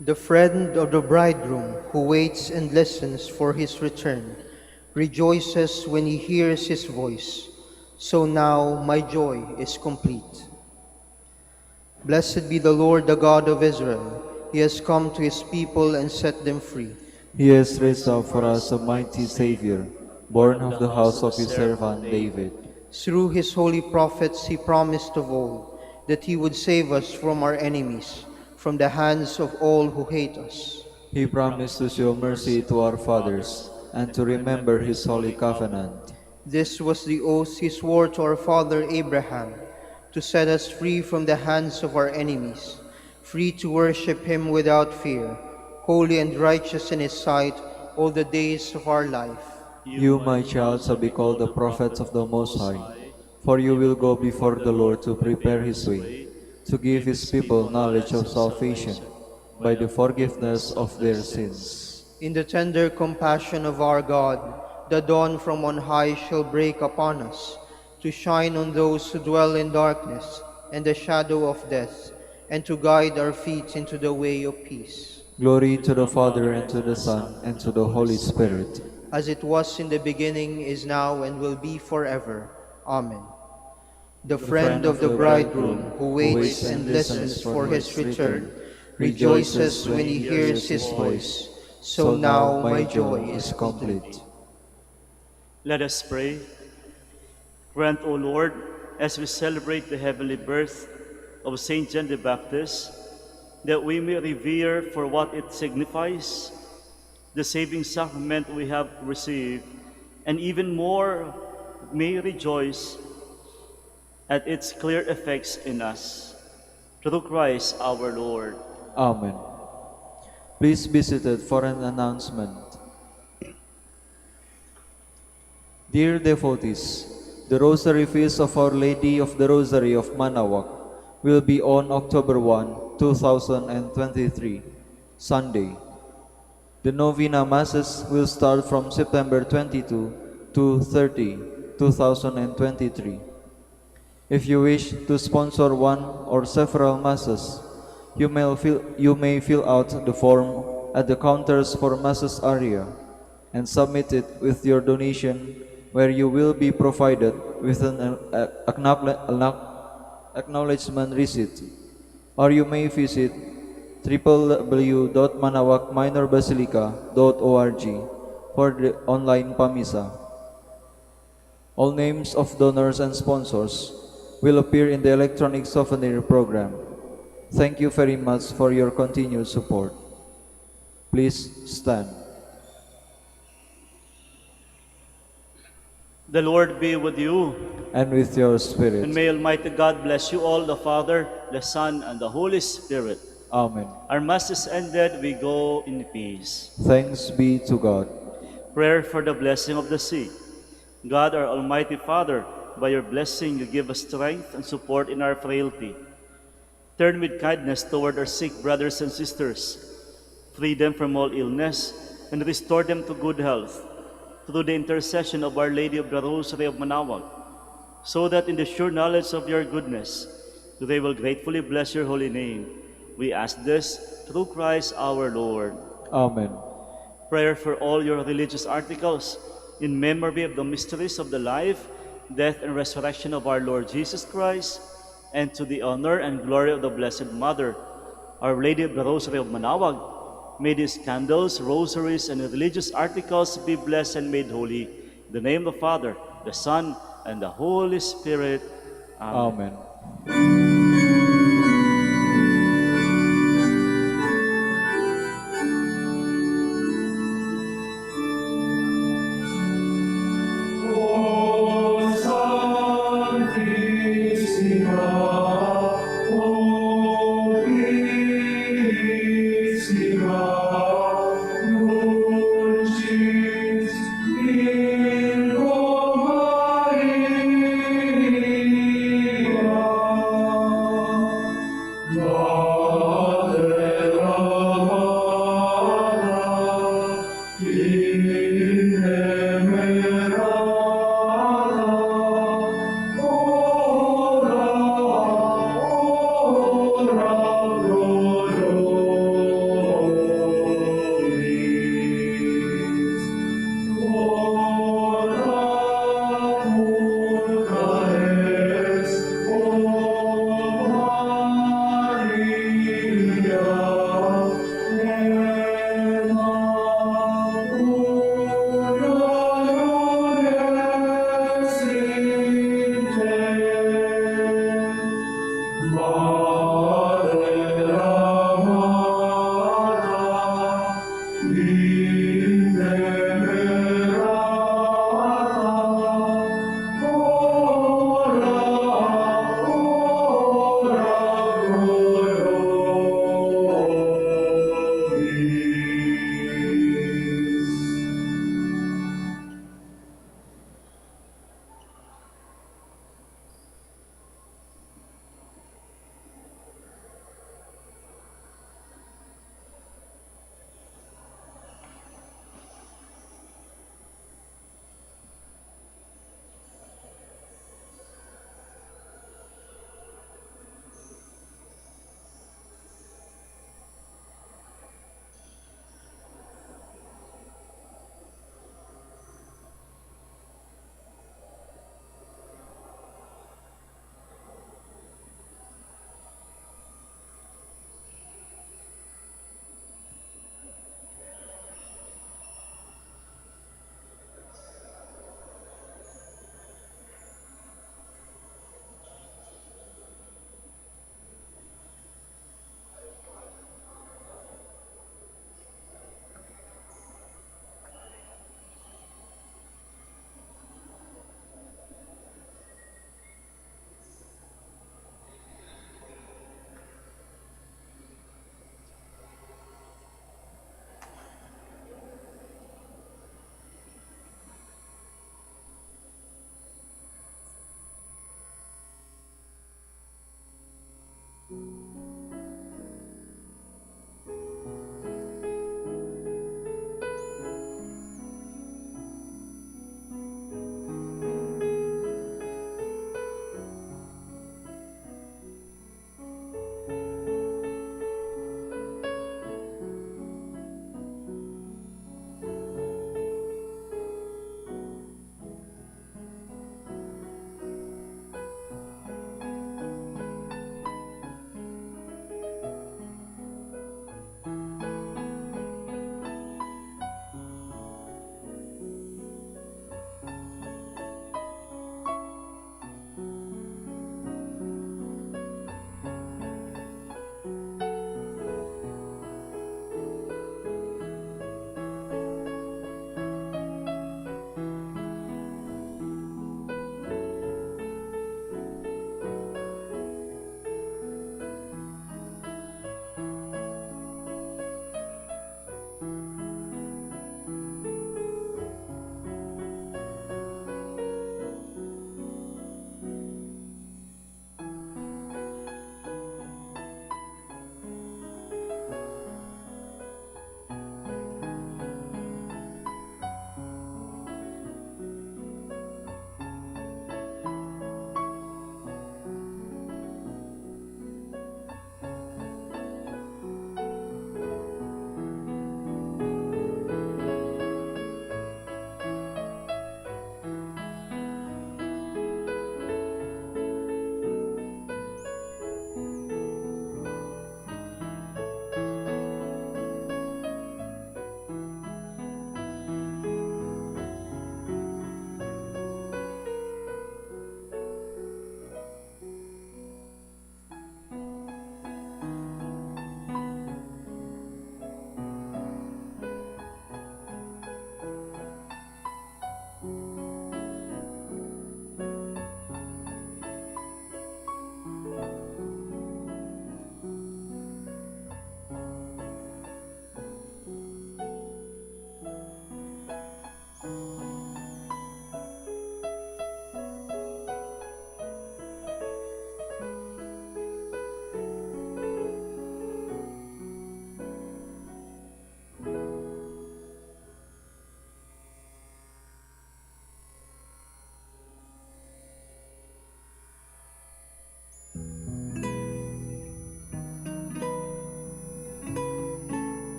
The friend of the bridegroom who waits and listens for his return rejoices when he hears his voice. So now my joy is complete. Blessed be the Lord, the God of Israel. He has come to his people and set them free. He has raised up for us a mighty Savior, born of the house of his servant David. Through his holy prophets he promised of old that he would save us from our enemies, from the hands of all who hate us. He promised to show mercy to our fathers and to remember his holy covenant. This was the oath he swore to our father Abraham, to set us free from the hands of our enemies, free to worship him without fear, holy and righteous in his sight all the days of our life. You, my child, shall be called the prophets of the Most High, for you will go before the Lord to prepare his way, to give his people knowledge of salvation by the forgiveness of their sins. In the tender compassion of our God, the dawn from on high shall break upon us, to shine on those who dwell in darkness and the shadow of death, and to guide our feet into the way of peace. Glory to the Father, and to the Son, and to the Holy Spirit. As it was in the beginning, is now, and will be forever. Amen. The friend of the bridegroom, who waits and listens for his return, rejoices when he hears his voice. So now my joy is complete. Let us pray. Grant, O Lord, as we celebrate the heavenly birth of Saint John the Baptist, that we may revere for what it signifies, the saving sacrament we have received, and even more may rejoice at its clear effects in us. Through Christ our Lord. Amen. Please be seated for an announcement. Dear devotees, the Rosary Feast of Our Lady of the Rosary of Manaoag will be on October 1, 2023, Sunday. The Novena Masses will start from September 22 to 30, 2023. If you wish to sponsor one or several Masses, you may fill out the form at the counters for Masses area and submit it with your donation, where you will be provided with an acknowledgement receipt. Or you may visit www.manaoagminorbasilica.org for the online pamisa. All names of donors and sponsors will appear in the electronic souvenir program. Thank you very much for your continued support. Please stand. The Lord be with you, And with your spirit. and may Almighty God bless you all, the Father, the Son, and the Holy Spirit. Amen. Our Mass is ended, we go in peace. Thanks be to God. Prayer for the blessing of the sick. God, our Almighty Father, by your blessing you give us strength and support in our frailty. Turn with kindness toward our sick brothers and sisters. Free them from all illness and restore them to good health through the intercession of Our Lady of the Rosary of Manaoag, so that in the sure knowledge of your goodness they will gratefully bless your holy name. We ask this through Christ our Lord. Amen. Prayer for all your religious articles in memory of the mysteries of the life, death, and resurrection of our Lord Jesus Christ, and to the honor and glory of the Blessed Mother, Our Lady of the Rosary of Manaoag. May these candles, rosaries, and religious articles be blessed and made holy. In the name of the Father, the Son, and the Holy Spirit. Amen. Amen. We